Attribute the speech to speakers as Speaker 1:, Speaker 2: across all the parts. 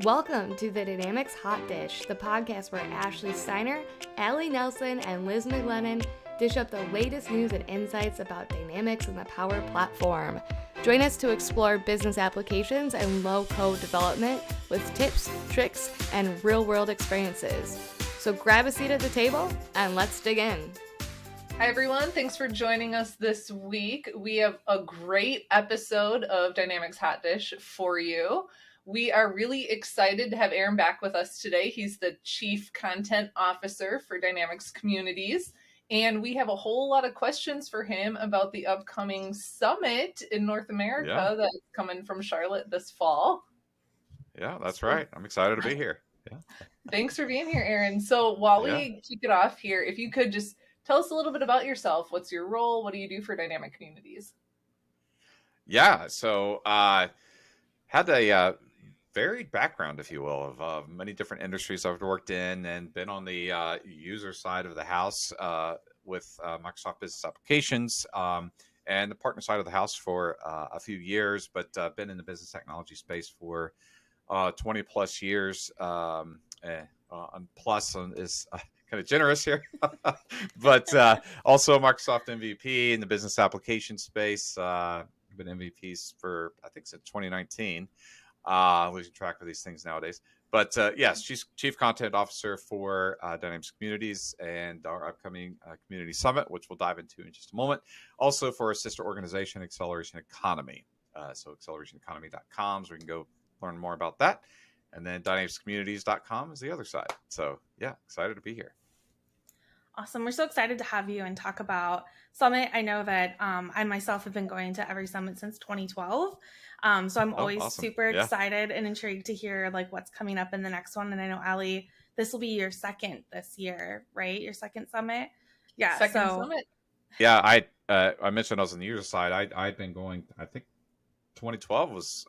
Speaker 1: Welcome to the Dynamics Hot Dish, the podcast where Ashley Steiner, Allie Nelson, and Liz McLennan dish up the latest news and insights about Dynamics and the Power Platform. Join us to explore business applications and low-code development with tips, tricks, and real-world experiences. So grab a seat at the table and let's dig in.
Speaker 2: Hi, everyone. Thanks for joining us this week. We have a great episode of Dynamics Hot Dish for you. We are really excited to have Aaron back with us today. He's the Chief Content Officer for Dynamics Communities, and we have a whole lot of questions for him about the upcoming summit in North America that's coming from Charlotte this fall.
Speaker 3: Yeah, that's right. I'm excited to be here. Yeah.
Speaker 2: Thanks for being here, Aaron. So while we kick it off here, if you could just tell us a little bit about yourself. What's your role? What do you do for Dynamic Communities?
Speaker 3: Yeah, so had a varied background, if you will, of many different industries I've worked in and been on the user side of the house with Microsoft Business Applications and the partner side of the house for a few years, but been in the business technology space for 20 plus years. Plus is kind of generous here, but also Microsoft MVP in the business application space. I've been MVPs for, I think, since 2019. Losing track of these things nowadays. But yes, she's Chief Content Officer for Dynamics Communities and our upcoming Community Summit, which we'll dive into in just a moment. Also for a sister organization, Acceleration Economy. So accelerationeconomy.com, so we can go learn more about that. And then dynamicscommunities.com is the other side. So yeah, excited to be here.
Speaker 4: Awesome. We're so excited to have you and talk about Summit. I know that I myself have been going to every Summit since 2012. So I'm always
Speaker 3: awesome.
Speaker 4: super excited and intrigued to hear like what's coming up in the next one. And I know, Allie, this will be your second this year, right? Your second Summit? Yeah.
Speaker 2: Second Summit.
Speaker 3: Yeah, I mentioned I was on the user side. I'd been going, I think 2012 was,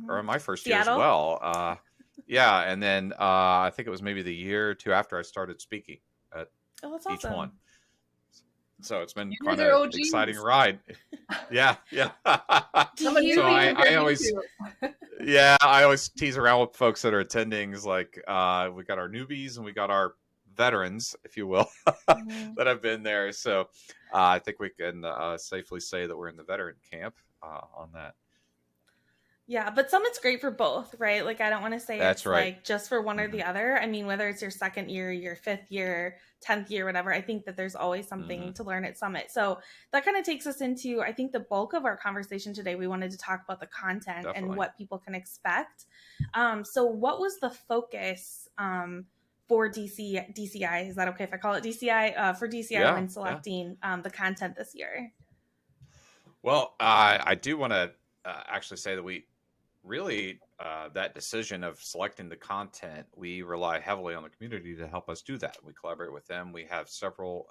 Speaker 3: or my first year
Speaker 4: Seattle?
Speaker 3: as well. Yeah, and then I think it was maybe the year or two after I started speaking at
Speaker 4: that's
Speaker 3: each
Speaker 4: awesome.
Speaker 3: one. So it's been
Speaker 2: You
Speaker 3: quite
Speaker 2: guys are
Speaker 3: an
Speaker 2: OGs.
Speaker 3: exciting ride. Yeah.
Speaker 2: How much
Speaker 3: So I always tease around with folks that are attending. Is like we got our newbies and we got our veterans, if you will, that have been there. So I think we can safely say that we're in the veteran camp on that.
Speaker 4: Yeah, but Summit's great for both, right? Like, I don't want to say
Speaker 3: That's
Speaker 4: it's
Speaker 3: right.
Speaker 4: like just for one or the other. I mean, whether it's your second year, your fifth year, 10th year, whatever, I think that there's always something to learn at Summit. So that kind of takes us into, I think, the bulk of our conversation today. We wanted to talk about the content and what people can expect. So what was the focus for DCI? Is that okay if I call it DCI? For DCI when selecting the content this year?
Speaker 3: Well, I do want to actually say that we really, that decision of selecting the content, we rely heavily on the community to help us do that. We collaborate with them. We have several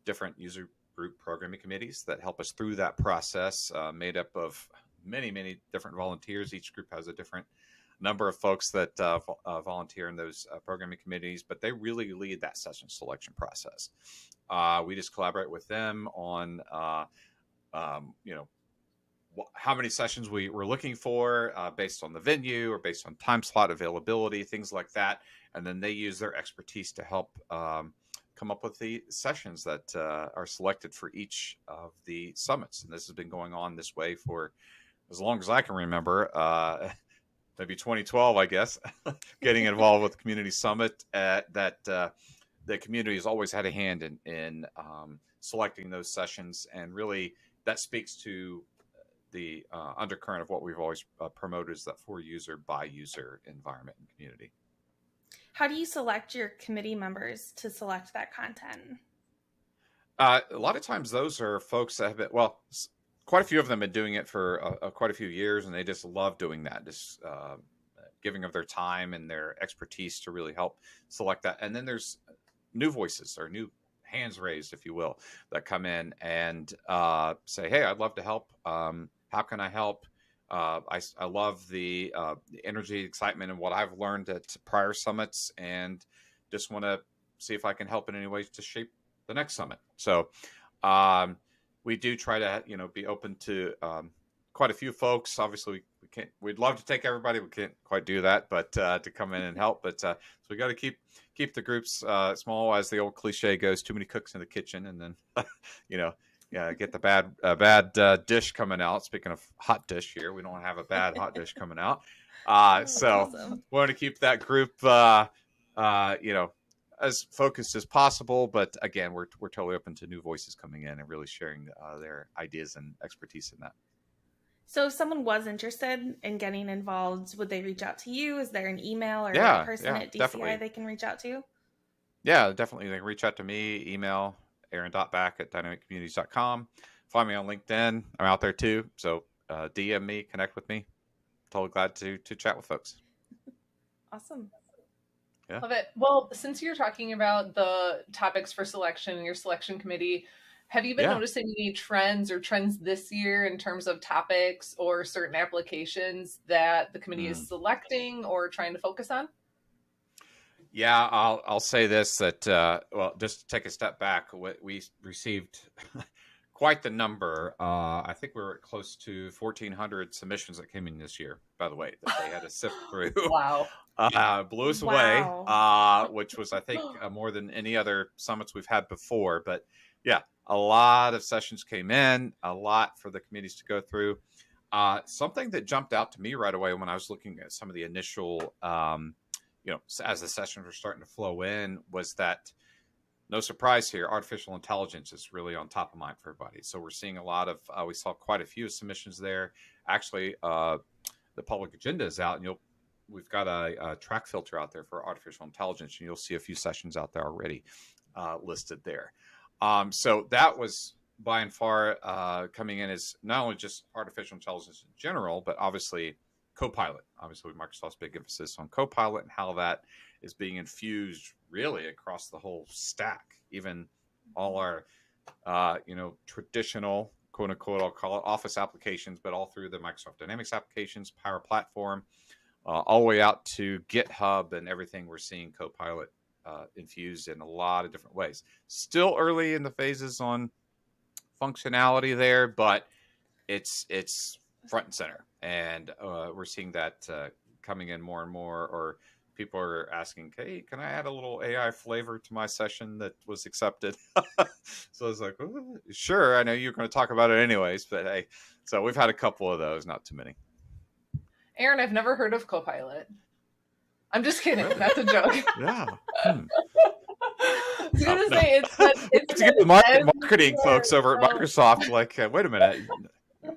Speaker 3: different user group programming committees that help us through that process, made up of many, many different volunteers. Each group has a different number of folks that volunteer in those programming committees, but they really lead that session selection process. We just collaborate with them on, how many sessions we're looking for based on the venue or based on time slot availability, things like that. And then they use their expertise to help come up with the sessions that are selected for each of the summits. And this has been going on this way for as long as I can remember, maybe 2012, I guess, getting involved with the Community Summit that the community has always had a hand in selecting those sessions. And really that speaks to the undercurrent of what we've always promoted is that for user by user environment and community.
Speaker 4: How do you select your committee members to select that content?
Speaker 3: A lot of times those are folks that have been, quite a few of them have been doing it for quite a few years, and they just love doing that, just giving of their time and their expertise to really help select that. And then there's new voices or new hands raised, if you will, that come in and say, hey, I'd love to help. How can I help? I love the energy, excitement, and what I've learned at prior summits, and just want to see if I can help in any way to shape the next summit. So we do try to, be open to quite a few folks. Obviously, we we'd love to take everybody. We can't quite do that, but to come in and help. But so we got to keep the groups small, as the old cliche goes. Too many cooks in the kitchen, and then get the bad dish coming out. Speaking of hot dish here, we don't have a bad hot dish coming out. So
Speaker 4: awesome.
Speaker 3: we want to keep that group as focused as possible. But again, we're totally open to new voices coming in and really sharing their ideas and expertise in that.
Speaker 4: So if someone was interested in getting involved, would they reach out to you? Is there an email or a person at DCI
Speaker 3: definitely.
Speaker 4: they can reach out to?
Speaker 3: Yeah, definitely. They can reach out to me, email aaron.back@dynamiccommunities.com. Find me on LinkedIn. I'm out there too. So DM me, connect with me. Totally glad to chat with folks.
Speaker 4: Awesome.
Speaker 3: Yeah.
Speaker 2: Love it. Well, since you're talking about the topics for selection and your selection committee, have you been noticing any trends this year in terms of topics or certain applications that the committee is selecting or trying to focus on?
Speaker 3: Yeah, I'll say this, that just to take a step back, we received quite the number. I think we were close to 1,400 submissions that came in this year, by the way, that they had to sift through.
Speaker 2: Wow.
Speaker 3: Blew us away, which was, I think, more than any other summits we've had before. But yeah, a lot of sessions came in, a lot for the committees to go through. Something that jumped out to me right away when I was looking at some of the initial, as the sessions were starting to flow in, was that, no surprise here, artificial intelligence is really on top of mind for everybody. So we're seeing a lot of, we saw quite a few submissions there. Actually, the public agenda is out, and we've got a track filter out there for artificial intelligence, and you'll see a few sessions out there already listed there. So that was by and far coming in as not only just artificial intelligence in general, but obviously Copilot. Obviously, Microsoft's big emphasis on Copilot and how that is being infused really across the whole stack, even all our, traditional, quote unquote, I'll call it office applications, but all through the Microsoft Dynamics applications, Power Platform, all the way out to GitHub and everything. We're seeing Copilot infused in a lot of different ways. Still early in the phases on functionality there, but it's front and center, and we're seing that coming in more and more. Or people are asking, "Hey, can I add a little AI flavor to my session that was accepted?" So I was like, "Oh, sure. I know you're going to talk about it anyways, but hey." So we've had a couple of those, not too many.
Speaker 2: Aaron, I've never heard of Copilot. I'm just kidding. That's a joke.
Speaker 3: Yeah.
Speaker 2: I was going to say it's
Speaker 3: to get the marketing folks over at Microsoft, like, wait a minute,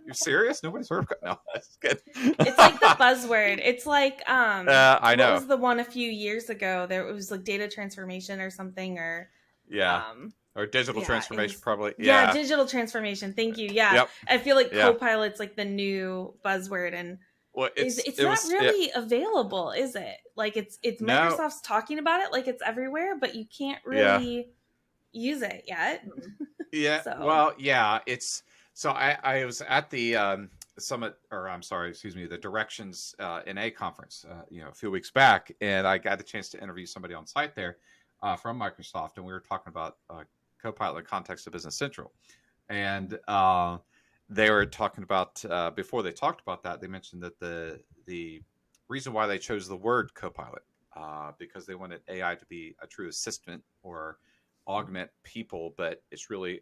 Speaker 3: you're serious? Nobody's heard of it? No, that's good.
Speaker 4: It's like the buzzword. It's like
Speaker 3: I know.
Speaker 4: What was the one a few years ago? There was like data transformation or something, or
Speaker 3: or digital transformation, probably.
Speaker 4: Yeah, digital transformation. Thank you. Yeah,
Speaker 3: yep.
Speaker 4: I feel like Copilot's like the new buzzword, and it's not really available, is it? Like it's Microsoft's talking about it, like it's everywhere, but you can't really use it yet.
Speaker 3: Yeah.
Speaker 4: So.
Speaker 3: Well, yeah. It's so I was at the summit, or I'm sorry, excuse me, the Directions NA conference, a few weeks back, and I got the chance to interview somebody on site there from Microsoft, and we were talking about Copilot in the context of Business Central, and they were talking about before they talked about that, they mentioned that the reason why they chose the word Copilot because they wanted AI to be a true assistant or augment people, but it's really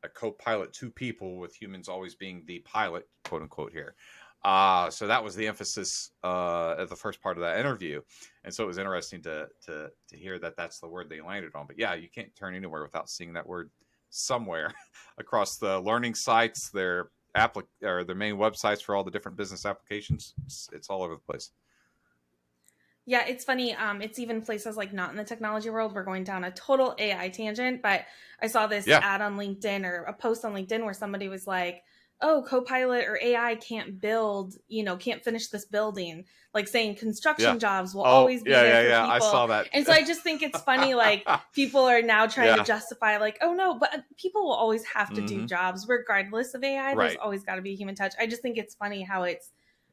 Speaker 3: a co-pilot to people, with humans always being the pilot, quote unquote, here. So that was the emphasis at the first part of that interview, and so it was interesting to hear that that's the word they landed on. But yeah, you can't turn anywhere without seeing that word somewhere across the learning sites, their their main websites for all the different business applications. It's all over the place.
Speaker 4: Yeah, it's funny. It's even places like not in the technology world. We're going down a total AI tangent, but I saw this ad on LinkedIn, or a post on LinkedIn, where somebody was like, "Oh, Copilot or AI can't build, can't finish this building." Like saying construction jobs will always be there for people.
Speaker 3: I saw that.
Speaker 4: And so I just think it's funny, like people are now trying to justify, like, "Oh no, but people will always have to do jobs regardless of AI. There's always got to be a human touch." I just think it's funny how it's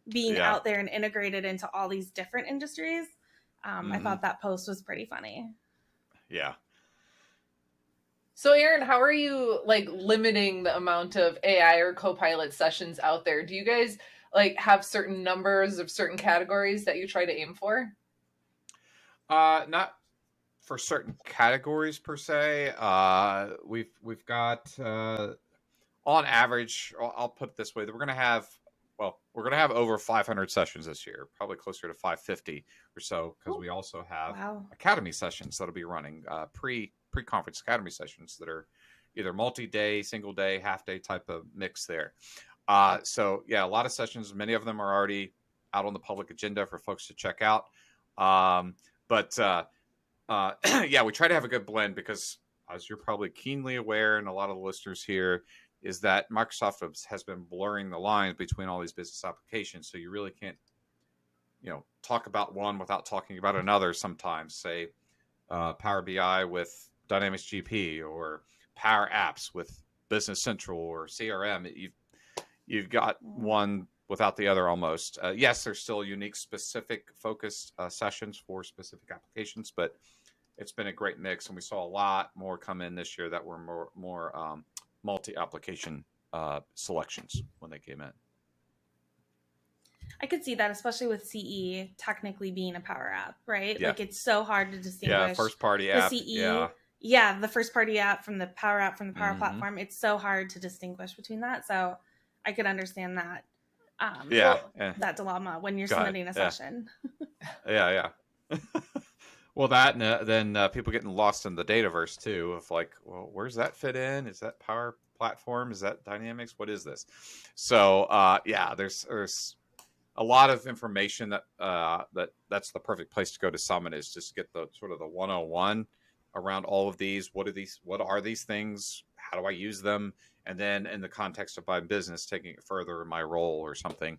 Speaker 4: being out there and integrated into all these different industries. I thought that post was pretty funny.
Speaker 3: Yeah.
Speaker 2: So Aaron, how are you limiting the amount of AI or Copilot sessions out there? Do you guys like have certain numbers of certain categories that you try to aim for?
Speaker 3: Not for certain categories per se. We've got on average, I'll put it this way, that we're going to have over 500 sessions this year, probably closer to 550 or so, because we also have
Speaker 4: Wow.
Speaker 3: academy sessions that'll be running, pre-conference academy sessions that are either multi-day, single day, half day type of mix there. So yeah, a lot of sessions, many of them are already out on the public agenda for folks to check out. But yeah, we try to have a good blend because, as you're probably keenly aware, and a lot of the listeners here, is that Microsoft has been blurring the lines between all these business applications. So you really can't, talk about one without talking about another sometimes. Say Power BI with Dynamics GP, or Power Apps with Business Central, or CRM. You've got one without the other almost. Yes, there's still unique, specific, focused sessions for specific applications, but it's been a great mix, and we saw a lot more come in this year that were more multi-application selections when they came in.
Speaker 4: I could see that, especially with CE technically being a Power App, right?
Speaker 3: Yeah.
Speaker 4: Like it's so hard to distinguish.
Speaker 3: Yeah, first party
Speaker 4: the
Speaker 3: app.
Speaker 4: CE, the first party app from the Power App from the Power Platform. It's so hard to distinguish between that. So I could understand that. That dilemma when you're submitting a session.
Speaker 3: Yeah. Well, that and then people getting lost in the Dataverse too, of like, well, where's that fit in? Is that Power Platform? Is that Dynamics? What is this? So yeah, there's a lot of information that's the perfect place to go to Summit, is just get the sort of the 101 around all of these. What are these things? How do I use them? And then in the context of my business, taking it further in my role or something,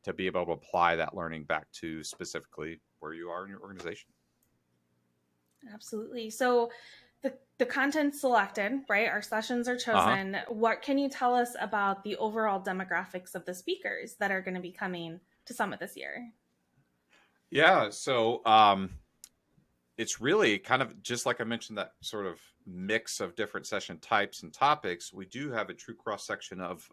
Speaker 3: to be able to apply that learning back to specifically where you are in your organization.
Speaker 4: Absolutely. So the content selected, right? Our sessions are chosen. What can you tell us about the overall demographics of the speakers that are going to be coming to Summit this year?
Speaker 3: Yeah. So it's really kind of just like I mentioned, that sort of mix of different session types and topics. We do have a true cross section of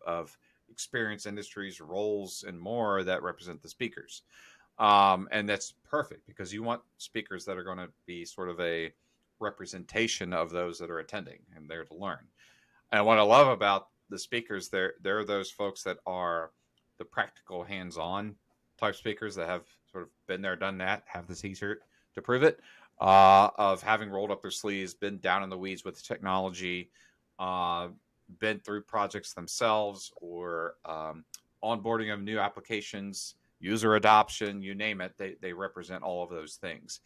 Speaker 3: experience, industries, roles, and more that represent the speakers. And that's perfect, because you want speakers that are going to be sort of a representation of those that are attending and there to learn. And what I love about the speakers, they're those folks that are the practical, hands-on type speakers that have sort of been there, done that, have the t-shirt to prove it, of having rolled up their sleeves, been down in the weeds with the technology, been through projects themselves, or onboarding of new applications, user adoption, you name it. They represent all of those things.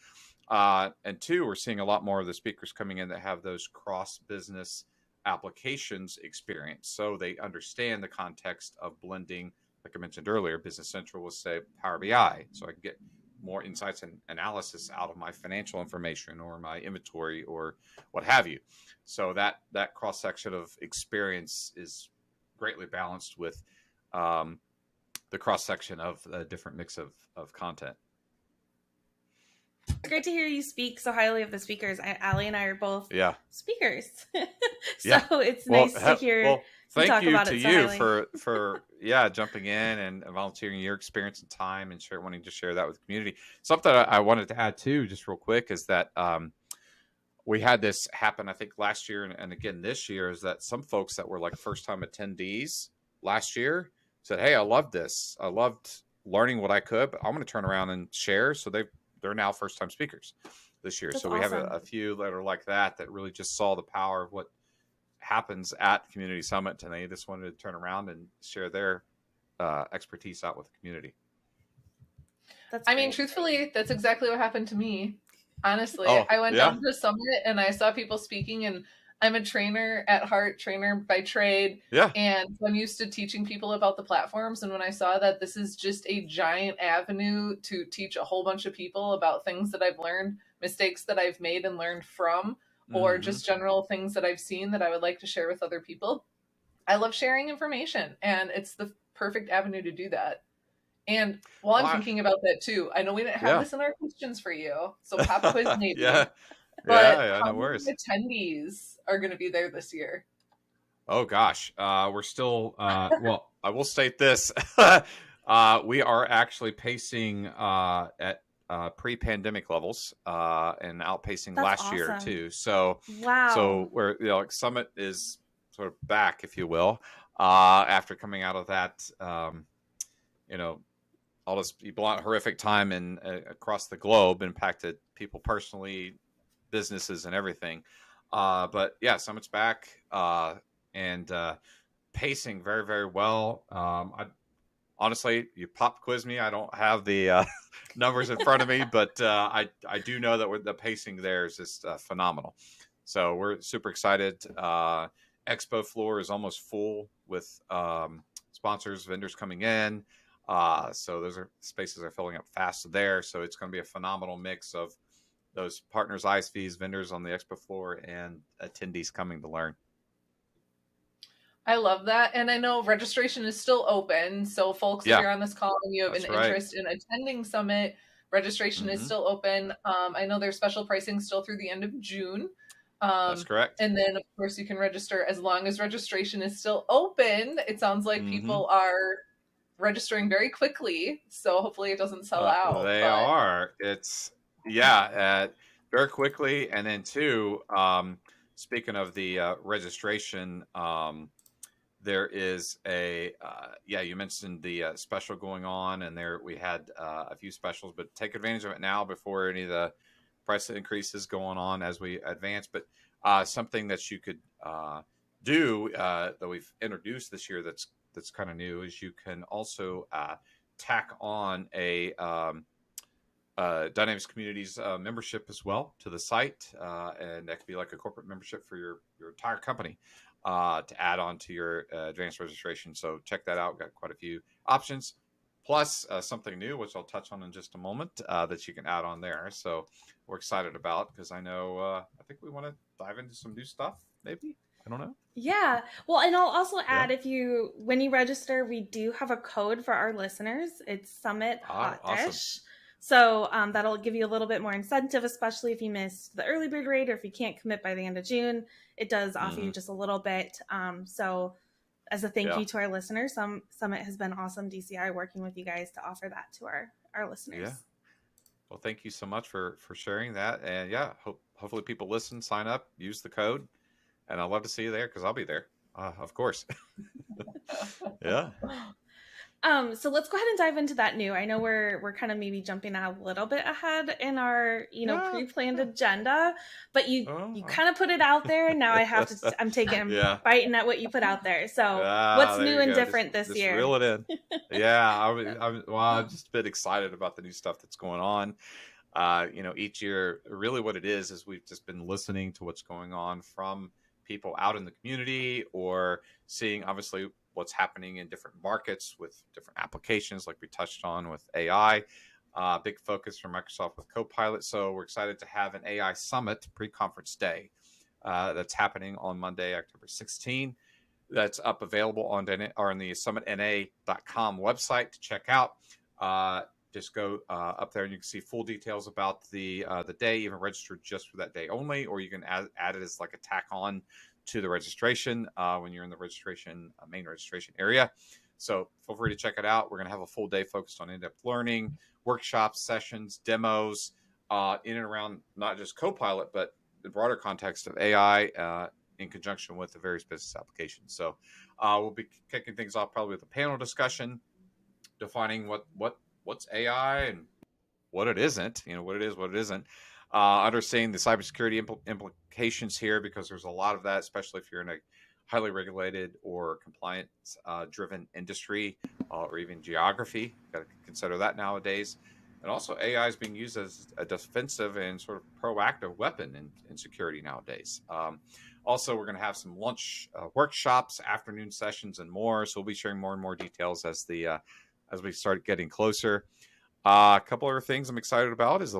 Speaker 3: And two, we're seeing a lot more of the speakers coming in that have those cross-business applications experience. So they understand the context of blending, like I mentioned earlier, Business Central will say Power BI, so I can get more insights and analysis out of my financial information or my inventory or what have you. So that cross-section of experience is greatly balanced with the cross-section of a different mix of content.
Speaker 4: It's great to hear you speak so highly of the speakers. Allie and I are both speakers.
Speaker 3: So
Speaker 4: it's nice to hear you talk about it so highly.
Speaker 3: for jumping in and volunteering your experience and time, and wanting to share that with the community. Something I wanted to add too, just real quick, is that we had this happen, I think, last year and again this year, is that some folks that were like first-time attendees last year said, hey, I loved this. I loved learning what I could, but I'm going to turn around and share. So they're now first-time speakers this year.
Speaker 4: That's
Speaker 3: so we
Speaker 4: awesome.
Speaker 3: have a few that are like that really just saw the power of what happens at Community Summit, and they just wanted to turn around and share their expertise out with the community.
Speaker 2: I mean, truthfully, that's exactly what happened to me. Honestly, I went down to the Summit and I saw people speaking, and I'm a trainer at heart, trainer by trade.
Speaker 3: Yeah.
Speaker 2: And I'm used to teaching people about the platforms. And when I saw that this is just a giant avenue to teach a whole bunch of people about things that I've learned, mistakes that I've made and learned from, or just general things that I've seen that I would like to share with other people. I love sharing information, and it's the perfect avenue to do that. And while I'm thinking about that too, I know we didn't have this in our questions for you, so pop quiz maybe. But how many attendees are going to be there this year?
Speaker 3: Oh gosh, we're still. Well, I will state this: We are actually pacing at pre-pandemic levels and outpacing
Speaker 4: That's
Speaker 3: last year
Speaker 4: awesome.
Speaker 3: too. So,
Speaker 4: Wow.
Speaker 3: we're like Summit is sort of back, if you will, after coming out of that, you know, all this horrific time in across the globe impacted people personally, businesses, and everything. But yeah, Summit's back and pacing very, very well. I honestly, you pop quiz me. I don't have the numbers in front of me, but I do know that the pacing there is just phenomenal. So we're super excited. Expo floor is almost full with sponsors, vendors coming in. So those spaces are filling up fast there. So it's going to be a phenomenal mix of those partners, ISVs, vendors on the expo floor, and attendees coming to learn.
Speaker 2: I love that. And I know registration is still open. So, folks, if
Speaker 3: Yeah,
Speaker 2: you're on this call and you have an
Speaker 3: that's right.
Speaker 2: interest in attending Summit, registration is still open. I know there's special pricing still through the end of June.
Speaker 3: That's correct.
Speaker 2: And then, of course, you can register as long as registration is still open. It sounds like people are registering very quickly. So, hopefully, it doesn't sell out.
Speaker 3: They
Speaker 2: But
Speaker 3: are. It's yeah, very quickly. And then two, speaking of the registration, there is a yeah. You mentioned the special going on, and there we had a few specials, but take advantage of it now before any of the price increases going on as we advance. But something that you could do that we've introduced this year that's kind of new is you can also tack on a Dynamics Communities membership as well to the site, and that could be like a corporate membership for your entire company to add on to your advanced registration. So check that out. Got quite a few options, plus something new, which I'll touch on in just a moment, that you can add on there. So we're excited about because I know I think we want to dive into some new stuff. Maybe, I don't know.
Speaker 4: Yeah. Well, and I'll also
Speaker 3: Yeah.
Speaker 4: add, when you register, we do have a code for our listeners. It's Summit Hot
Speaker 3: Awesome.
Speaker 4: Dish. So that'll give you a little bit more incentive, especially if you missed the early bird rate or if you can't commit by the end of June. It does offer you just a little bit. So as a thank you to our listeners, Summit has been awesome, DCI, working with you guys to offer that to our listeners.
Speaker 3: Yeah. Well, thank you so much for sharing that. And yeah, hopefully people listen, sign up, use the code. And I'd love to see you there because I'll be there, of course. Yeah.
Speaker 4: So let's go ahead and dive into that new. I know we're kind of maybe jumping a little bit ahead in our pre-planned agenda, but you kind of put it out there, and now I have to. I'm biting at what you put out there. So what's new and different this year?
Speaker 3: Reel it in. Yeah, I've just been excited about the new stuff that's going on. Each year, really, what it is we've just been listening to what's going on from people out in the community, or seeing obviously what's happening in different markets with different applications, like we touched on with AI. Big focus from Microsoft with Copilot. So we're excited to have an AI Summit pre-conference day that's happening on Monday, October 16. That's available on the summitna.com website to check out. Just go up there and you can see full details about the day, even register just for that day only, or you can add it as like a tack on to the registration when you're in the main registration area. So feel free to check it out. We're going to have a full day focused on in-depth learning, workshops, sessions, demos, in and around not just Copilot, but the broader context of AI in conjunction with the various business applications. So we'll be kicking things off probably with a panel discussion, defining what's AI and what it isn't, what it is, what it isn't, understanding the cybersecurity implications here, because there's a lot of that, especially if you're in a highly regulated or compliance driven industry or even geography. Got to consider that nowadays. And also AI is being used as a defensive and sort of proactive weapon in security nowadays. Also, we're going to have some lunch workshops, afternoon sessions, and more. So we'll be sharing more and more details as we start getting closer. A couple other things I'm excited about is the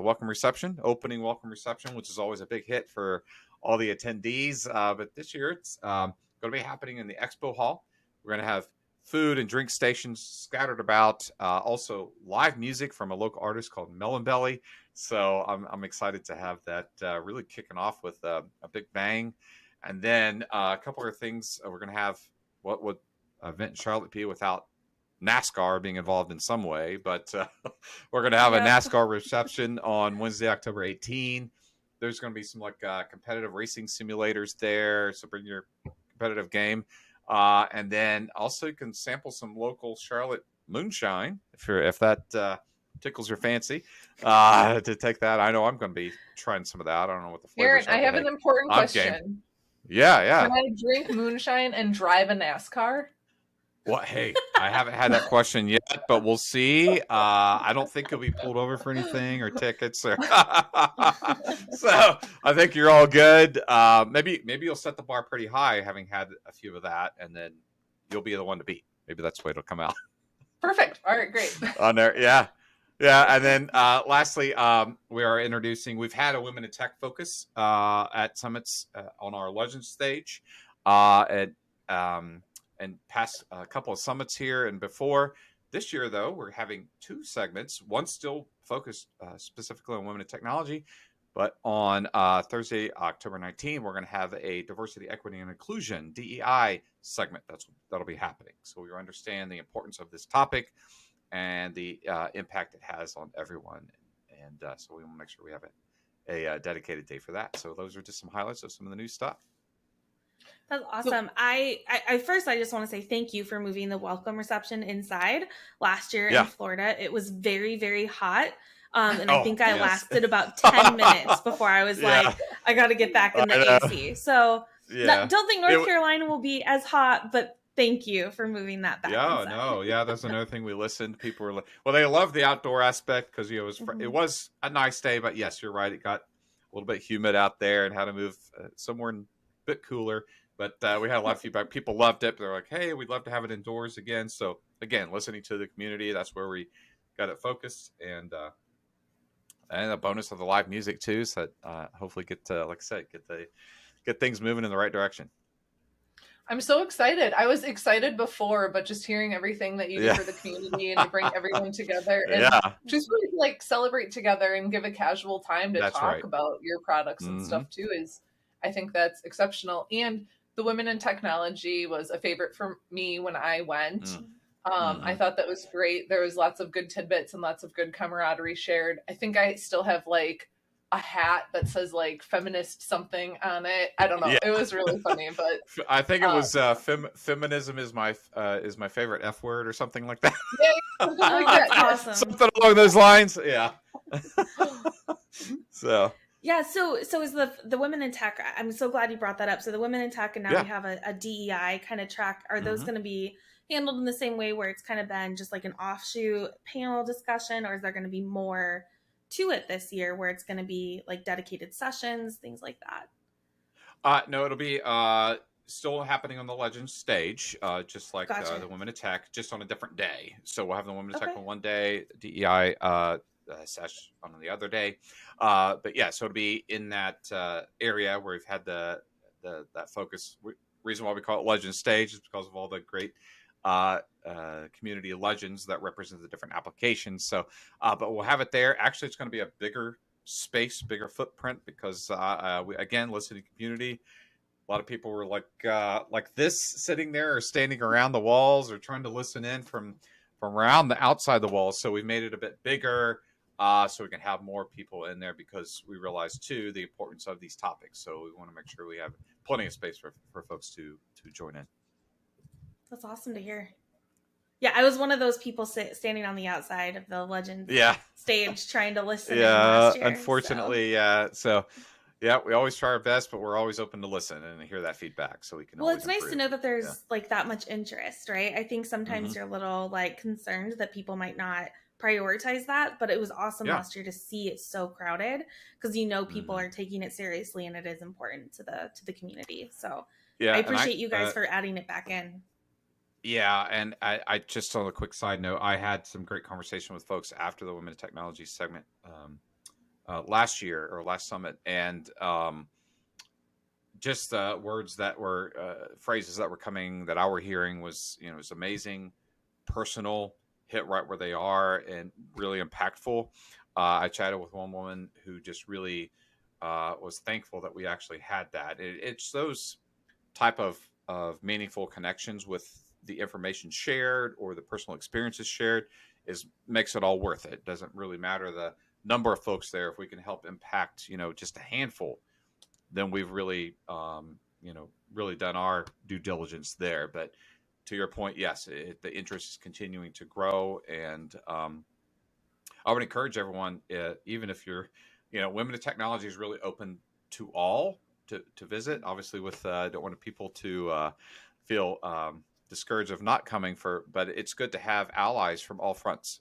Speaker 3: opening welcome reception, which is always a big hit for all the attendees. But this year it's going to be happening in the expo hall. We're going to have food and drink stations scattered about. Also live music from a local artist called Melon Belly. So I'm excited to have that really kicking off with a big bang. And then a couple other things. We're going to have what would event in Charlotte be without NASCAR being involved in some way, but we're going to have a NASCAR reception on Wednesday, October 18. There's going to be some like competitive racing simulators there, so bring your competitive game, and then also you can sample some local Charlotte moonshine if that tickles your fancy to take that. I know I'm going to be trying some of that. I don't know what the flavors
Speaker 2: Aaron, I
Speaker 3: are, but
Speaker 2: have
Speaker 3: hey,
Speaker 2: an important
Speaker 3: I'm game.
Speaker 2: question.
Speaker 3: Yeah.
Speaker 2: Can I drink moonshine and drive a NASCAR?
Speaker 3: Well, hey, I haven't had that question yet, but we'll see. I don't think you'll be pulled over for anything or tickets. So I think you're all good. Maybe you'll set the bar pretty high, having had a few of that, and then you'll be the one to beat. Maybe that's the way it'll come out.
Speaker 2: Perfect. All right, great.
Speaker 3: On there, yeah. And then lastly, we've had a Women in Tech focus at Summits on our Legends stage and past a couple of summits here and before. This year, though, we're having two segments. One still focused specifically on women in technology, but on Thursday, October 19th, we're going to have a diversity, equity, and inclusion (DEI) segment. That'll be happening. So we understand the importance of this topic and the impact it has on everyone, and so we want to make sure we have a dedicated day for that. So those are just some highlights of some of the new stuff.
Speaker 4: That's awesome. I first, I just want to say thank you for moving the welcome reception inside. Last year in Florida, it was very, very hot. And I think I lasted about 10 minutes before I was like, I got to get back in the AC. So don't think North Carolina will be as hot, but thank you for moving that back.
Speaker 3: That's another thing we listened. People were like, well, they love the outdoor aspect because it was a nice day, but yes, you're right. It got a little bit humid out there and had to move somewhere a bit cooler. But we had a lot of feedback. People loved it. They're like, hey, we'd love to have it indoors again. So again, listening to the community, that's where we got it focused. And a bonus of the live music too. So that hopefully like I said, get things moving in the right direction.
Speaker 2: I'm so excited. I was excited before, but just hearing everything that you do for the community and to bring everyone together and just really like celebrate together and give a casual time to talk about your products and stuff too I think that's exceptional. And the Women in Technology was a favorite for me when I went. I thought that was great. There was lots of good tidbits and lots of good camaraderie shared. I think I still have like a hat that says like feminist something on it. I don't know. It was really funny, but
Speaker 3: I think it was feminism is my favorite F word or something like that.
Speaker 2: Something like that.
Speaker 4: Awesome.
Speaker 3: Something along those lines. Yeah. So
Speaker 4: is the Women in Tech, I'm so glad you brought that up. So the Women in Tech, and now we have a DEI kind of track. Are those going to be handled in the same way where it's kind of been just like an offshoot panel discussion, or is there going to be more to it this year where it's going to be like dedicated sessions, things like that?
Speaker 3: No, it'll be still happening on the Legends stage, just like the Women in Tech, just on a different day. So we'll have the Women in Tech on one day, DEI session on the other day. But yeah, so it'll be in that area where we've had that focus. Reason why we call it Legends Stage is because of all the great community legends that represent the different applications. So, but we'll have it there. Actually, it's going to be a bigger space, bigger footprint because we, again, listening to community. A lot of people were like this, sitting there or standing around the walls or trying to listen in from around the outside the walls. So we've made it a bit bigger so we can have more people in there because we realize too the importance of these topics. So we want to make sure we have plenty of space for folks to join in.
Speaker 4: That's awesome to hear. Yeah, I was one of those people standing on the outside of the Legends stage trying to listen.
Speaker 3: Yeah, unfortunately, so we always try our best, but we're always open to listen and hear that feedback so we can.
Speaker 4: Well, it's nice to know that there's like that much interest, right? I think sometimes you're a little like concerned that people might not prioritize that, but it was awesome last year to see it so crowded because people are taking it seriously and it is important to the community. So I appreciate you guys for adding it back in.
Speaker 3: Yeah, and I just on a quick side note, I had some great conversation with folks after the Women in Technology segment last year or last summit, and just words that were phrases that were coming that I were hearing was it was amazing, personal, hit right where they are, and really impactful. I chatted with one woman who just really was thankful that we actually had that. It's those type of meaningful connections with the information shared or the personal experiences shared makes it all worth it. It doesn't really matter the number of folks there. If we can help impact, just a handful, then we've really, really done our due diligence there. But to your point, yes, the interest is continuing to grow. And I would encourage everyone, even if you're, Women in Technology is really open to all to visit. Obviously, with don't want people to feel discouraged of not coming but it's good to have allies from all fronts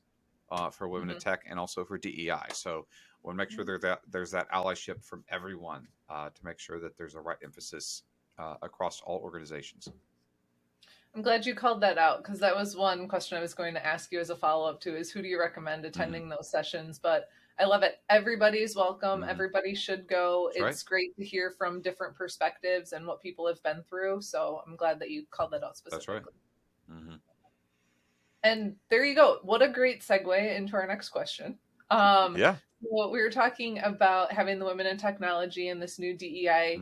Speaker 3: for Women in Tech and also for DEI. So we want to make sure there's that allyship from everyone to make sure that there's a right emphasis across all organizations.
Speaker 2: I'm glad you called that out, because that was one question I was going to ask you as a follow-up to, is who do you recommend attending those sessions? But I love it. Everybody's welcome. Everybody should go.
Speaker 3: That's
Speaker 2: it's great to hear from different perspectives and what people have been through. So I'm glad that you called that out specifically.
Speaker 3: That's right.
Speaker 2: And there you go. What a great segue into our next question.
Speaker 3: Yeah.
Speaker 2: Well, we were talking about having the Women in Technology and this new DEI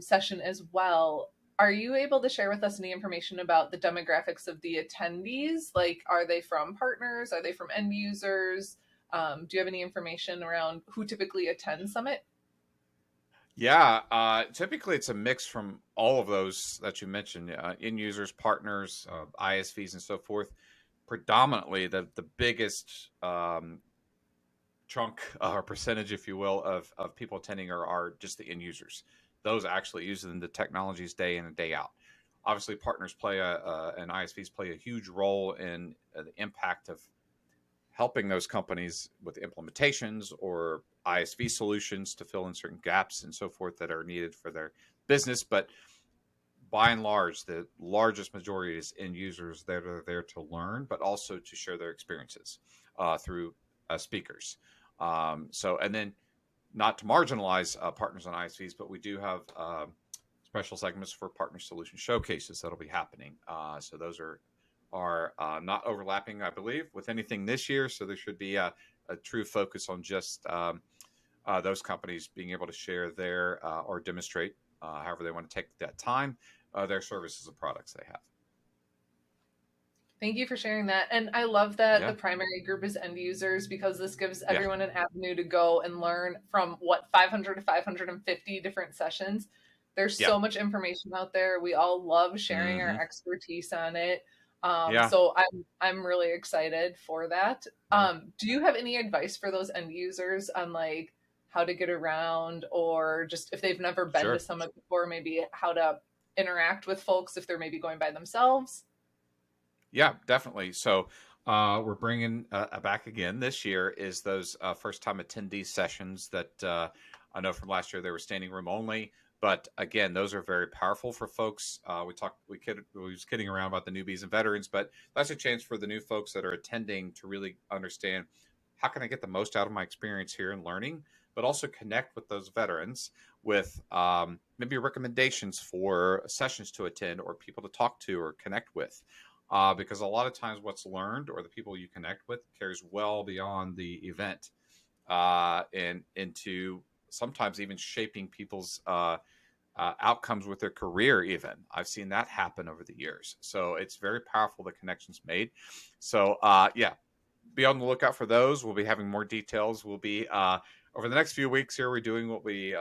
Speaker 2: session as well. Are you able to share with us any information about the demographics of the attendees? Like, are they from partners? Are they from end users? Do you have any information around who typically attend Summit?
Speaker 3: Yeah, typically it's a mix from all of those that you mentioned, end users, partners, ISVs, and so forth. Predominantly, the biggest chunk or percentage, if you will, of people attending are just the end users. Those actually using the technologies day in and day out. Obviously, partners and ISVs play a huge role in the impact of helping those companies with implementations or ISV solutions to fill in certain gaps and so forth that are needed for their business. But by and large, the largest majority is end users that are there to learn, but also to share their experiences through speakers. And then not to marginalize partners and ISVs, but we do have special segments for partner solution showcases that'll be happening. So those are not overlapping, I believe, with anything this year. So there should be a true focus on just those companies being able to share their or demonstrate, however they want to take that time, their services and products they have.
Speaker 2: Thank you for sharing that. And I love that the primary group is end users, because this gives everyone an avenue to go and learn from 500 to 550 different sessions. There's so much information out there. We all love sharing our expertise on it. So I'm really excited for that. Do you have any advice for those end users on like how to get around, or just if they've never been to Summit before, maybe how to interact with folks if they're maybe going by themselves?
Speaker 3: Yeah, definitely. So we're bringing back again this year is those first-time attendee sessions that I know from last year they were standing room only. But again, those are very powerful for folks. We was kidding around about the newbies and veterans, but that's a chance for the new folks that are attending to really understand how can I get the most out of my experience here and learning, but also connect with those veterans with maybe recommendations for sessions to attend or people to talk to or connect with. Because a lot of times what's learned or the people you connect with carries well beyond the event and into sometimes even shaping people's outcomes with their career even. I've seen that happen over the years. So it's very powerful, the connections made. So be on the lookout for those. We'll be having more details. We'll be over the next few weeks here, we're doing what we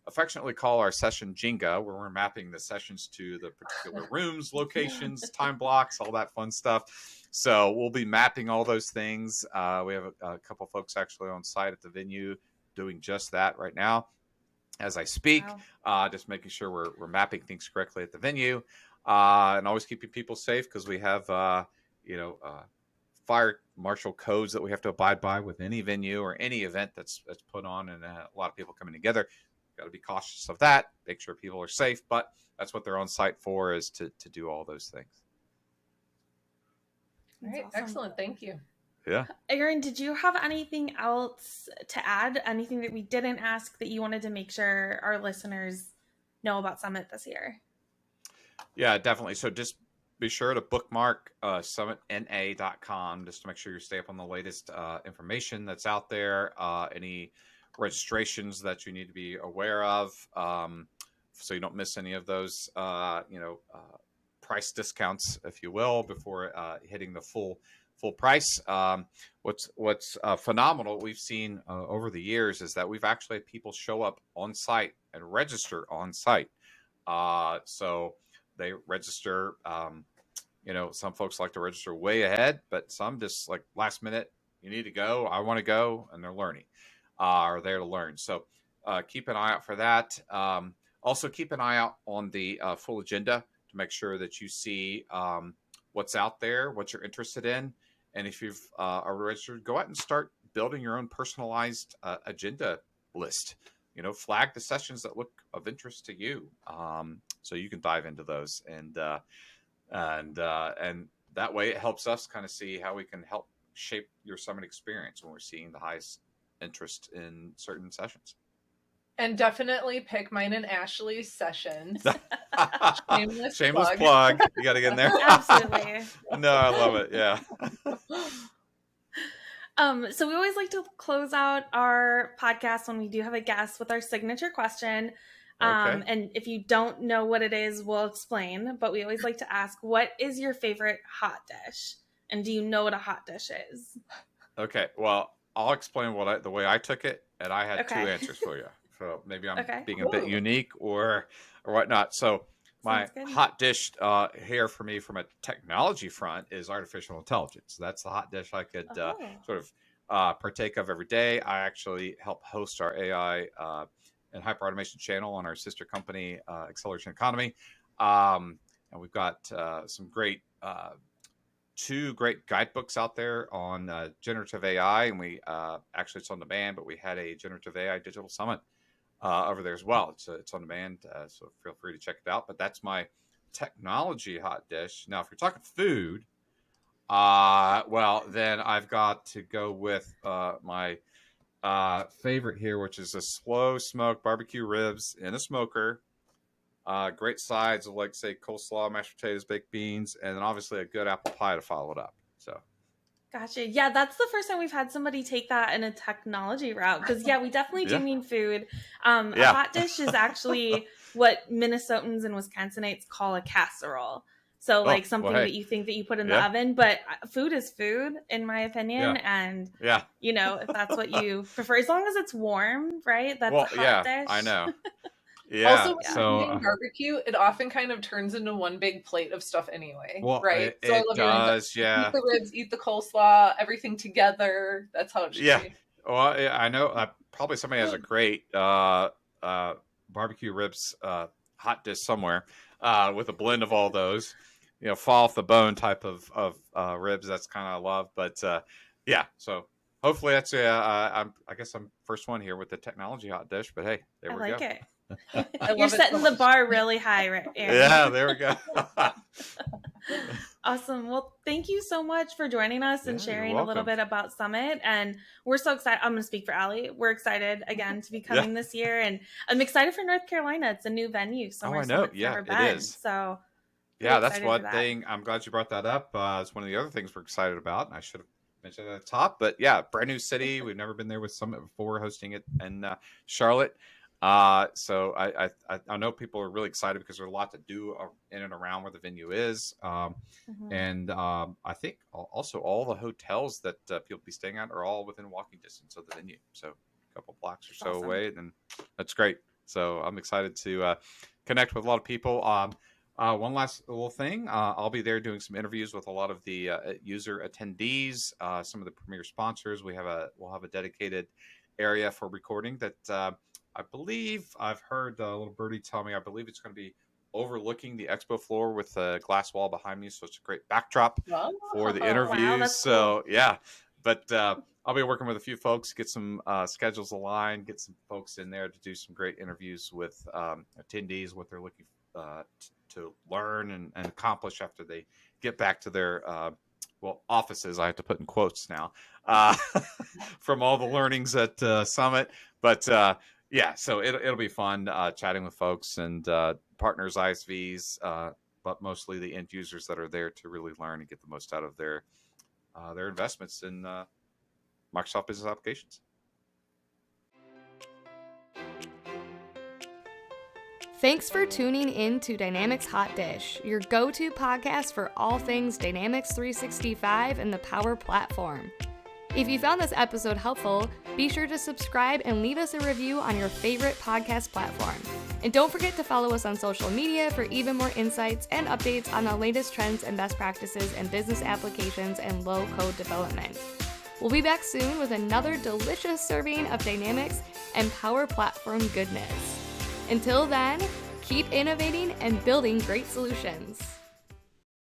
Speaker 3: affectionately call our session Jenga, where we're mapping the sessions to the particular rooms, locations, time blocks, all that fun stuff. So we'll be mapping all those things. We have a couple folks actually on site at the venue doing just that right now as I speak. Wow. Just making sure we're mapping things correctly at the venue and always keeping people safe, because we have fire marshal codes that we have to abide by with any venue or any event that's put on, and a lot of people coming together. Got to be cautious of that, make sure people are safe, but that's what they're on site for, is to do all those things.
Speaker 2: All right, awesome. Excellent. Thank you.
Speaker 3: Yeah.
Speaker 4: Aaron, did you have anything else to add? Anything that we didn't ask that you wanted to make sure our listeners know about Summit this year?
Speaker 3: Yeah, definitely. So just be sure to bookmark summitna.com just to make sure you stay up on the latest information that's out there. Any registrations that you need to be aware of, so you don't miss any of those price discounts, if you will, before hitting the full price. What's phenomenal we've seen over the years is that we've actually had people show up on site and register on site. So they register. Some folks like to register way ahead, but some just like last minute. You need to go. I want to go, and they're learning, are there to learn. So keep an eye out for that. Also, keep an eye out on the full agenda to make sure that you see what's out there, what you're interested in. And if you've are registered, go out and start building your own personalized agenda list. Flag the sessions that look of interest to you, so you can dive into those. And that way it helps us kind of see how we can help shape your summit experience when we're seeing the highest interest in certain sessions.
Speaker 2: And definitely pick mine and Ashley's sessions.
Speaker 3: Shameless plug. You got to get in there.
Speaker 4: Absolutely.
Speaker 3: No, I love it. Yeah.
Speaker 4: So we always like to close out our podcast when we do have a guest with our signature question.
Speaker 3: Okay.
Speaker 4: And if you don't know what it is, we'll explain. But we always like to ask, what is your favorite hot dish? And do you know what a hot dish is?
Speaker 3: Okay. Well, I'll explain the way I took it, and I had two answers for you. So maybe I'm being a bit unique or whatnot. So my hot dish here for me from a technology front is artificial intelligence. That's the hot dish I could sort of partake of every day. I actually help host our AI and hyper automation channel on our sister company, Acceleration Economy. And we've got some great two great guidebooks out there on generative AI, and we actually it's on demand, but we had a generative AI digital summit over there as well. It's on demand, so feel free to check it out. But that's my technology hot dish. Now, if you're talking food, well, then I've got to go with my favorite here, which is a slow smoked barbecue ribs in a smoker. Great sides of, like, say, coleslaw, mashed potatoes, baked beans, and then obviously a good apple pie to follow it up. So,
Speaker 4: gotcha. Yeah, that's the first time we've had somebody take that in a technology route. Because, we definitely do mean food. A hot dish is actually what Minnesotans and Wisconsinites call a casserole. So, like, something that you think that you put in the oven. But food is food, in my opinion. And, if that's what you prefer. As long as it's warm, right? That's a hot dish.
Speaker 3: I know. Yeah.
Speaker 2: Also, when eating barbecue, it often kind of turns into one big plate of stuff anyway, right?
Speaker 3: So I love does,
Speaker 2: eat the ribs, eat the coleslaw, everything together. That's how it should be.
Speaker 3: Well, I know probably somebody has a great barbecue ribs hot dish somewhere with a blend of all those, fall off the bone type of ribs. That's kind of love. But so hopefully that's I guess I'm first one here with the technology hot dish. But hey, there we go.
Speaker 4: It. You're setting the bar really high, right, Aaron?
Speaker 3: Yeah, there we go.
Speaker 4: Awesome. Well, thank you so much for joining us and sharing a little bit about Summit. And we're so excited. I'm going to speak for Allie. We're excited again to be coming this year. And I'm excited for North Carolina. It's a new venue.
Speaker 3: I know.
Speaker 4: Never been.
Speaker 3: It is.
Speaker 4: So
Speaker 3: that's one thing. I'm glad you brought that up. It's one of the other things we're excited about. And I should have mentioned it at the top. But brand new city. We've never been there with Summit before, hosting it in Charlotte. So I know people are really excited because there's a lot to do in and around where the venue is. And I think also all the hotels that people will be staying at are all within walking distance of the venue. So a couple blocks or so away, and that's great. So I'm excited to connect with a lot of people. One last little thing, I'll be there doing some interviews with a lot of the user attendees, some of the premier sponsors. We'll have a dedicated area for recording that I believe I've heard a little birdie tell me, I believe it's going to be overlooking the expo floor with a glass wall behind me. So it's a great backdrop for the interviews.
Speaker 4: Wow,
Speaker 3: so cool. But I'll be working with a few folks, get some schedules aligned, get some folks in there to do some great interviews with attendees, what they're looking to learn and accomplish after they get back to their offices. I have to put in quotes now from all the learnings at Summit. But so it'll be fun chatting with folks and partners, ISVs, but mostly the end users that are there to really learn and get the most out of their investments in Microsoft Business Applications.
Speaker 1: Thanks for tuning in to Dynamics Hot Dish, your go-to podcast for all things Dynamics 365 and the Power Platform. If you found this episode helpful, be sure to subscribe and leave us a review on your favorite podcast platform. And don't forget to follow us on social media for even more insights and updates on the latest trends and best practices in business applications and low-code development. We'll be back soon with another delicious serving of Dynamics and Power Platform goodness. Until then, keep innovating and building great solutions.